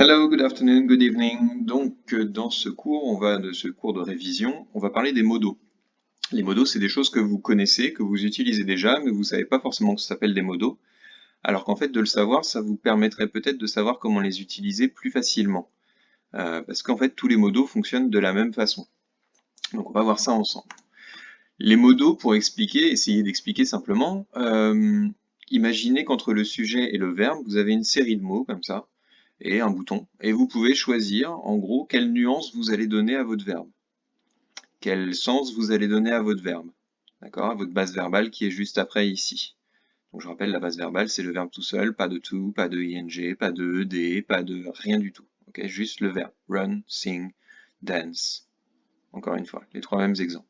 Hello, good afternoon, good evening. Donc, dans ce cours, de ce cours de révision, on va parler des modos. Les modos, c'est des choses que vous connaissez, que vous utilisez déjà, mais vous savez pas forcément que ça s'appelle des modos. Alors qu'en fait, de le savoir, ça vous permettrait peut-être de savoir comment les utiliser plus facilement. Parce qu'en fait, tous les modos fonctionnent de la même façon. Donc, on va voir ça ensemble. Les modos, pour expliquer, essayer d'expliquer simplement, imaginez qu'entre le sujet et le verbe, vous avez une série de mots comme ça et un bouton, et vous pouvez choisir en gros quelle nuance vous allez donner à votre verbe, quel sens vous allez donner à votre verbe, d'accord, à votre base verbale qui est juste après ici. Donc je rappelle, la base verbale, c'est le verbe tout seul, pas de to, pas de ing, pas de ed, pas de rien du tout, ok, juste le verbe, run, sing, dance, encore une fois, les trois mêmes exemples.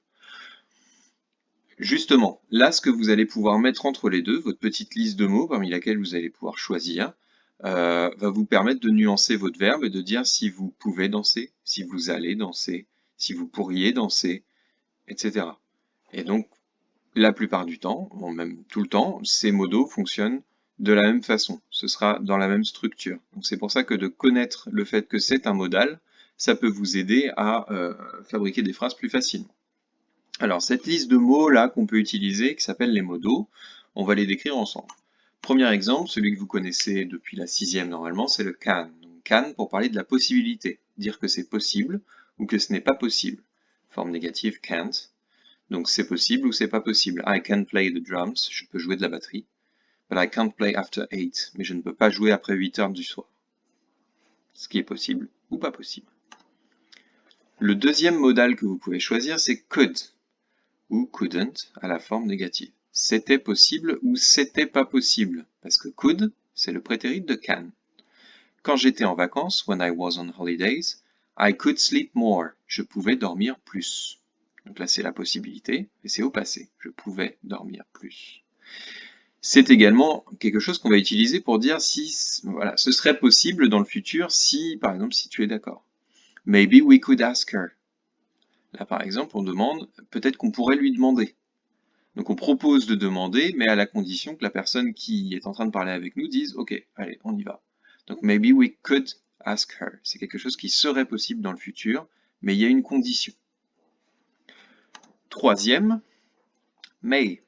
Justement, là, ce que vous allez pouvoir mettre entre les deux, votre petite liste de mots parmi laquelle vous allez pouvoir choisir, va vous permettre de nuancer votre verbe et de dire si vous pouvez danser, si vous allez danser, si vous pourriez danser, etc. Et donc, la plupart du temps, bon, même tout le temps, ces modos fonctionnent de la même façon. Ce sera dans la même structure. Donc c'est pour ça que de connaître le fait que c'est un modal, ça peut vous aider à fabriquer des phrases plus facilement. Alors, cette liste de mots là qu'on peut utiliser, qui s'appelle les modos, on va les décrire ensemble. Premier exemple, celui que vous connaissez depuis la sixième normalement, c'est le can. Donc, can pour parler de la possibilité, dire que c'est possible ou que ce n'est pas possible. Forme négative, can't. Donc c'est possible ou c'est pas possible. I can play the drums, je peux jouer de la batterie. But I can't play after 8, mais je ne peux pas jouer après 8 heures du soir. Ce qui est possible ou pas possible. Le deuxième modal que vous pouvez choisir, c'est could ou couldn't à la forme négative. C'était possible ou c'était pas possible, parce que could, c'est le prétérit de can. Quand j'étais en vacances, when I was on holidays, I could sleep more. Je pouvais dormir plus. Donc là, c'est la possibilité, et c'est au passé. Je pouvais dormir plus. C'est également quelque chose qu'on va utiliser pour dire si, voilà, ce serait possible dans le futur si, par exemple, si tu es d'accord. Maybe we could ask her. Là, par exemple, on demande, peut-être qu'on pourrait lui demander. Donc on propose de demander, mais à la condition que la personne qui est en train de parler avec nous dise « Ok, allez, on y va ». Donc maybe we could ask her. C'est quelque chose qui serait possible dans le futur, mais il y a une condition. Troisième, may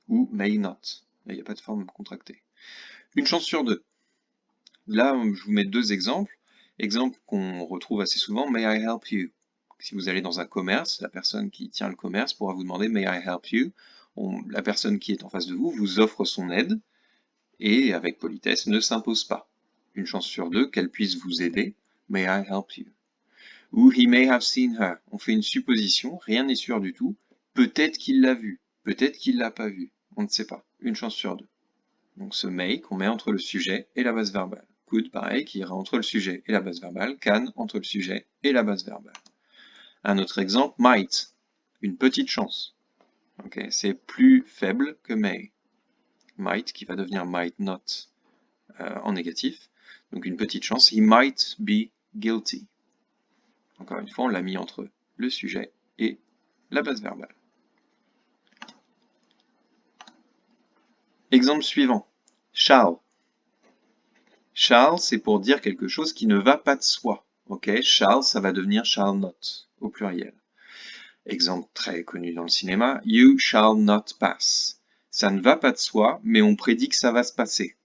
ou may not. Là, il n'y a pas de forme contractée. Une chance sur deux. Là, je vous mets deux exemples. Exemple qu'on retrouve assez souvent, may I help you? Si vous allez dans un commerce, la personne qui tient le commerce pourra vous demander may I help you? La personne qui est en face de vous vous offre son aide et, avec politesse, ne s'impose pas. Une chance sur deux qu'elle puisse vous aider. May I help you? Ou he may have seen her. On fait une supposition, rien n'est sûr du tout. Peut-être qu'il l'a vue, peut-être qu'il l'a pas vue. On ne sait pas. Une chance sur deux. Donc ce may qu'on met entre le sujet et la base verbale. Could, pareil, qui ira entre le sujet et la base verbale. Can, entre le sujet et la base verbale. Un autre exemple, might. Une petite chance. Okay, c'est plus faible que may. Might, qui va devenir might not en négatif. Donc une petite chance, he might be guilty. Encore une fois, on l'a mis entre le sujet et la base verbale. Exemple suivant, shall. Shall, c'est pour dire quelque chose qui ne va pas de soi. Ok, shall, ça va devenir shall not, au pluriel. Exemple très connu dans le cinéma, you shall not pass. Ça ne va pas de soi, mais on prédit que ça va se passer.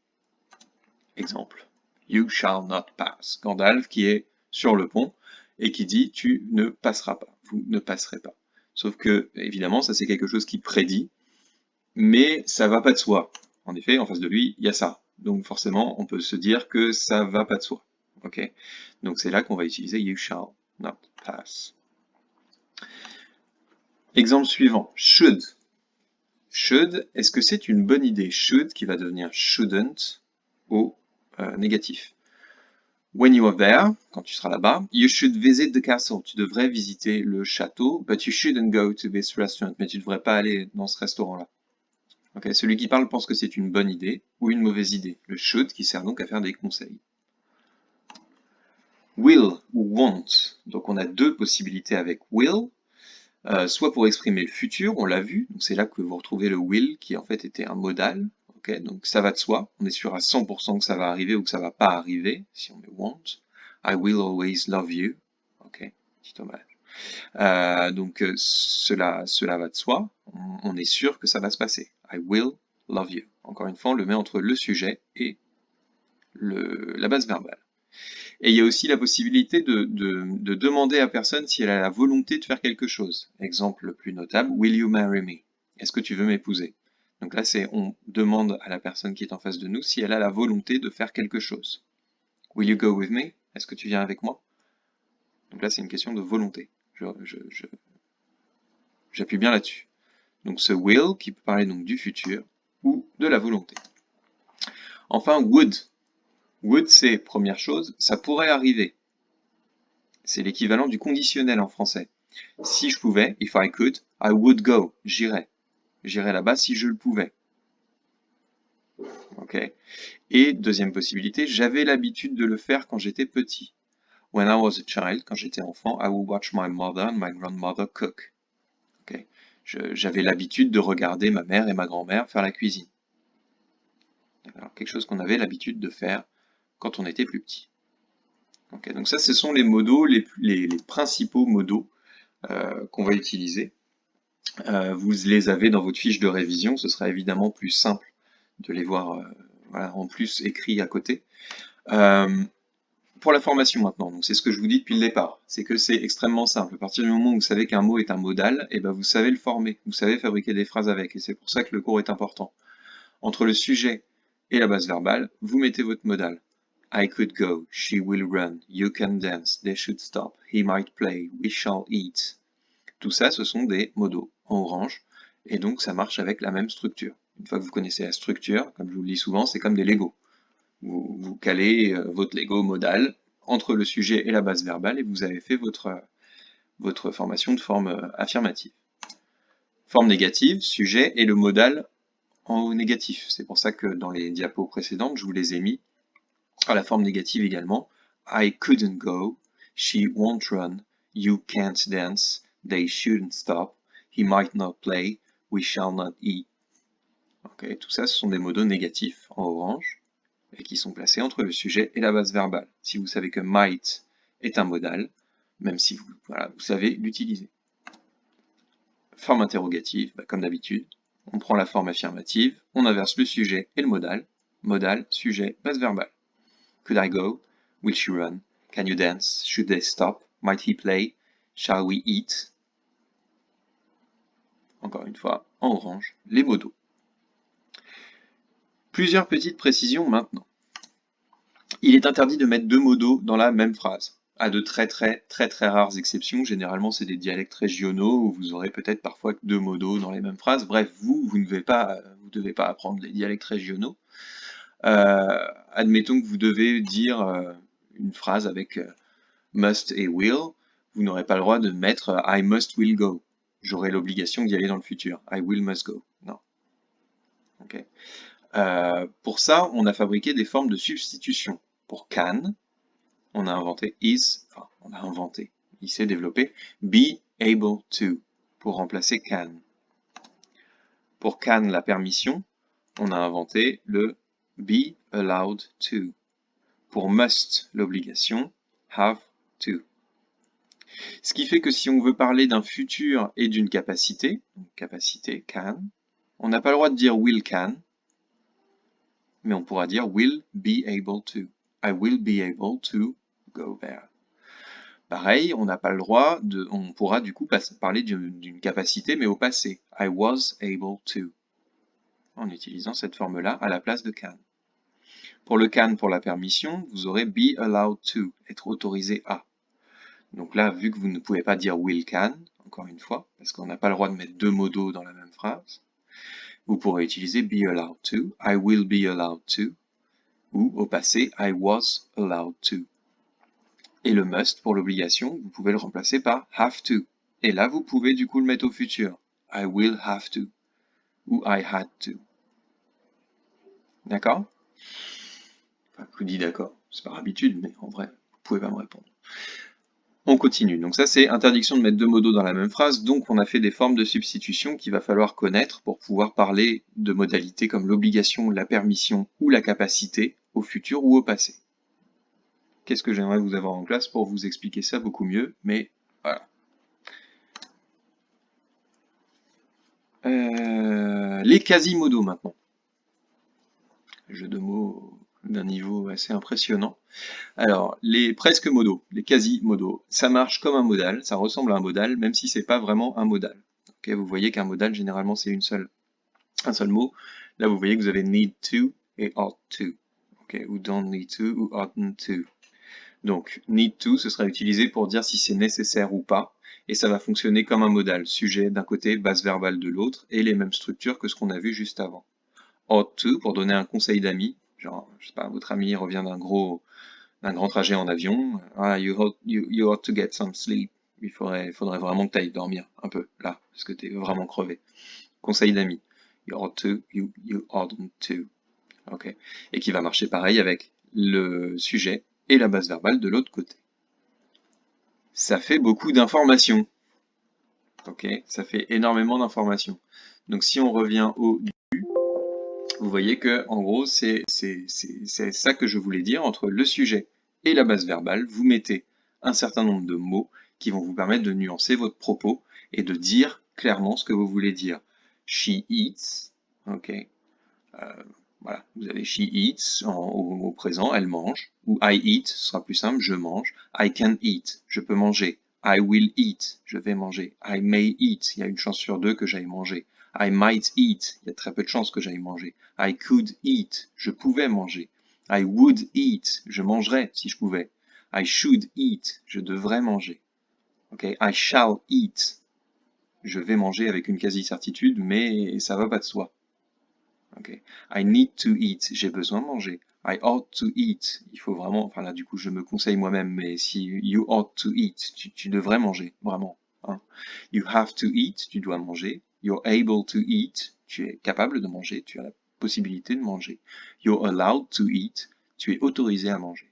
Exemple, you shall not pass. Gandalf qui est sur le pont et qui dit tu ne passeras pas, vous ne passerez pas. Sauf que, évidemment, ça c'est quelque chose qui prédit, mais ça va pas de soi. En effet, en face de lui, il y a ça. Donc forcément, on peut se dire que ça va pas de soi. Ok? Donc c'est là qu'on va utiliser you shall not pass. Exemple suivant, should. Should, est-ce que c'est une bonne idée? Should qui va devenir shouldn't au négatif. When you are there, quand tu seras là-bas, you should visit the castle. Tu devrais visiter le château, but you shouldn't go to this restaurant. Mais tu ne devrais pas aller dans ce restaurant-là. Okay, celui qui parle pense que c'est une bonne idée ou une mauvaise idée. Le should qui sert donc à faire des conseils. Will ou want. Donc on a deux possibilités avec will. Soit pour exprimer le futur, on l'a vu. Donc c'est là que vous retrouvez le will qui en fait était un modal. Okay, donc ça va de soi. On est sûr à 100% que ça va arriver ou que ça va pas arriver si on met want. I will always love you. Ok, petit hommage. Donc cela va de soi, on est sûr que ça va se passer. I will love you. Encore une fois, on le met entre le sujet et la base verbale. Et il y a aussi la possibilité de demander à la personne si elle a la volonté de faire quelque chose. Exemple le plus notable, Will you marry me? Est-ce que tu veux m'épouser? Donc là, on demande à la personne qui est en face de nous si elle a la volonté de faire quelque chose. Will you go with me? Est-ce que tu viens avec moi? Donc là, c'est une question de volonté. J'appuie bien là-dessus. Donc ce will qui peut parler donc du futur ou de la volonté. Enfin, would. Would, c'est, première chose, ça pourrait arriver. C'est l'équivalent du conditionnel en français. Si je pouvais, if I could, I would go. J'irais. J'irais là-bas si je le pouvais. Ok. Et deuxième possibilité, j'avais l'habitude de le faire quand j'étais petit. When I was a child, quand j'étais enfant, I would watch my mother and my grandmother cook. Okay. J'avais l'habitude de regarder ma mère et ma grand-mère faire la cuisine. Alors, quelque chose qu'on avait l'habitude de faire quand on était plus petit. Okay. Donc ça, ce sont les modaux, les principaux modaux qu'on va utiliser. Vous les avez dans votre fiche de révision, ce sera évidemment plus simple de les voir voilà, en plus écrits à côté. Pour la formation maintenant, donc c'est ce que je vous dis depuis le départ, c'est que c'est extrêmement simple. À partir du moment où vous savez qu'un mot est un modal, et ben vous savez le former, vous savez fabriquer des phrases avec, et c'est pour ça que le cours est important. Entre le sujet et la base verbale, vous mettez votre modal. I could go, she will run, you can dance, they should stop, he might play, we shall eat. Tout ça, ce sont des modaux en orange, et donc ça marche avec la même structure. Une fois que vous connaissez la structure, comme je vous le dis souvent, c'est comme des Legos. Vous calez votre Lego modal entre le sujet et la base verbale, et vous avez fait votre formation de forme affirmative. Forme négative, sujet et le modal en négatif. C'est pour ça que dans les diapos précédentes, je vous les ai mis à la forme négative également. I couldn't go, she won't run, you can't dance, they shouldn't stop, he might not play, we shall not eat. Okay, tout ça, ce sont des modaux négatifs en orange et qui sont placés entre le sujet et la base verbale. Si vous savez que might est un modal, même si vous savez l'utiliser. Forme interrogative, comme d'habitude, on prend la forme affirmative, on inverse le sujet et le modal, modal, sujet, base verbale. Could I go? Will she run? Can you dance? Should they stop? Might he play? Shall we eat? Encore une fois, en orange, les modaux. Plusieurs petites précisions maintenant. Il est interdit de mettre deux modaux dans la même phrase, à de très rares exceptions. Généralement, c'est des dialectes régionaux où vous aurez peut-être parfois que deux modaux dans les mêmes phrases. Bref, vous ne devez pas apprendre les dialectes régionaux. Admettons que vous devez dire une phrase avec must et will, vous n'aurez pas le droit de mettre I must will go. J'aurai l'obligation d'y aller dans le futur. I will must go. Non. Ok. Pour ça, on a fabriqué des formes de substitution. Pour can, on a inventé il s'est développé be able to pour remplacer can. Pour can, la permission, on a inventé le be allowed to. Pour must, l'obligation, have to. Ce qui fait que si on veut parler d'un futur et d'une capacité, capacité can, on n'a pas le droit de dire will can, mais on pourra dire will be able to. I will be able to go there. Pareil, on n'a pas le droit on pourra du coup parler d'une capacité, mais au passé. I was able to. En utilisant cette forme-là à la place de can. Pour le can, pour la permission, vous aurez be allowed to, être autorisé à. Donc là, vu que vous ne pouvez pas dire will can, encore une fois, parce qu'on n'a pas le droit de mettre deux modaux dans la même phrase, vous pourrez utiliser be allowed to, I will be allowed to, ou au passé, I was allowed to. Et le must pour l'obligation, vous pouvez le remplacer par have to. Et là, vous pouvez du coup le mettre au futur. I will have to. Ou I had to. D'accord? Enfin, je vous dis d'accord, c'est par habitude, mais en vrai, vous pouvez pas me répondre. On continue. Donc ça, c'est interdiction de mettre deux modaux dans la même phrase. Donc on a fait des formes de substitution qu'il va falloir connaître pour pouvoir parler de modalités comme l'obligation, la permission ou la capacité au futur ou au passé. qu'est-ce que j'aimerais vous avoir en classe pour vous expliquer ça beaucoup mieux, mais voilà. Les quasi-modaux maintenant. Jeu de mots d'un niveau assez impressionnant. Alors, les presque modaux, les quasi-modaux, ça marche comme un modal, ça ressemble à un modal, même si c'est pas vraiment un modal. Ok, vous voyez qu'un modal, généralement, c'est un seul mot. Là, vous voyez que vous avez need to et ought to. Ok, ou don't need to ou oughtn't to. Donc, need to, ce sera utilisé pour dire si c'est nécessaire ou pas, et ça va fonctionner comme un modal, sujet d'un côté, base verbale de l'autre, et les mêmes structures que ce qu'on a vu juste avant. Ought to, pour donner un conseil d'amis, genre, je sais pas, votre ami revient d'un grand trajet en avion, ah, you ought to get some sleep. Faudrait vraiment que tu ailles dormir un peu, là, parce que tu es vraiment crevé. Conseil d'amis. You ought to, you oughtn't to. Ok. Et qui va marcher pareil avec le sujet et la base verbale de l'autre côté. Ça fait beaucoup d'informations. Ok. Ça fait énormément d'informations. Donc si on revient au début, vous voyez que en gros c'est ça que je voulais dire entre le sujet et la base verbale. Vous mettez un certain nombre de mots qui vont vous permettre de nuancer votre propos et de dire clairement ce que vous voulez dire. She eats. Ok. Voilà, vous avez she eats au présent, elle mange, ou I eat, ce sera plus simple, je mange. I can eat, je peux manger. I will eat, je vais manger. I may eat, il y a une chance sur deux que j'aille manger. I might eat, il y a très peu de chances que j'aille manger. I could eat, je pouvais manger. I would eat, je mangerais si je pouvais. I should eat, je devrais manger. Okay? I shall eat, je vais manger avec une quasi-certitude, mais ça va pas de soi. Okay. I need to eat, j'ai besoin de manger. I ought to eat, il faut vraiment, enfin là du coup je me conseille moi-même, mais si you ought to eat, tu devrais manger, vraiment. Hein. You have to eat, tu dois manger. You're able to eat, tu es capable de manger, tu as la possibilité de manger. You're allowed to eat, tu es autorisé à manger.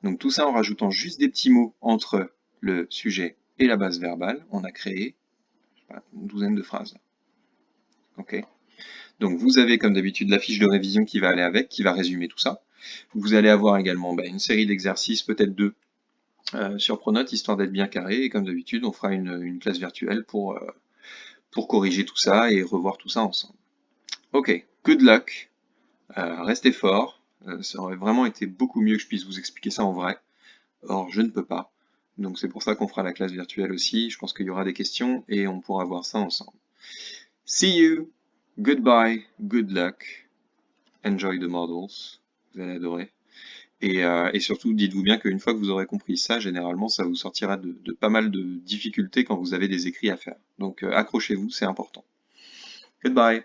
Donc tout ça en rajoutant juste des petits mots entre le sujet et la base verbale, on a créé une douzaine de phrases. Ok. Donc vous avez comme d'habitude la fiche de révision qui va aller avec, qui va résumer tout ça. Vous allez avoir également une série d'exercices, peut-être deux, sur Pronote, histoire d'être bien carré. Et comme d'habitude, on fera une classe virtuelle pour corriger tout ça et revoir tout ça ensemble. Ok, good luck, restez forts. Ça aurait vraiment été beaucoup mieux que je puisse vous expliquer ça en vrai. Or, je ne peux pas. Donc c'est pour ça qu'on fera la classe virtuelle aussi. Je pense qu'il y aura des questions et on pourra voir ça ensemble. See you! Goodbye, good luck, enjoy the models, vous allez adorer. Et surtout, dites-vous bien qu'une fois que vous aurez compris ça, généralement, ça vous sortira de pas mal de difficultés quand vous avez des écrits à faire. Donc accrochez-vous, c'est important. Goodbye.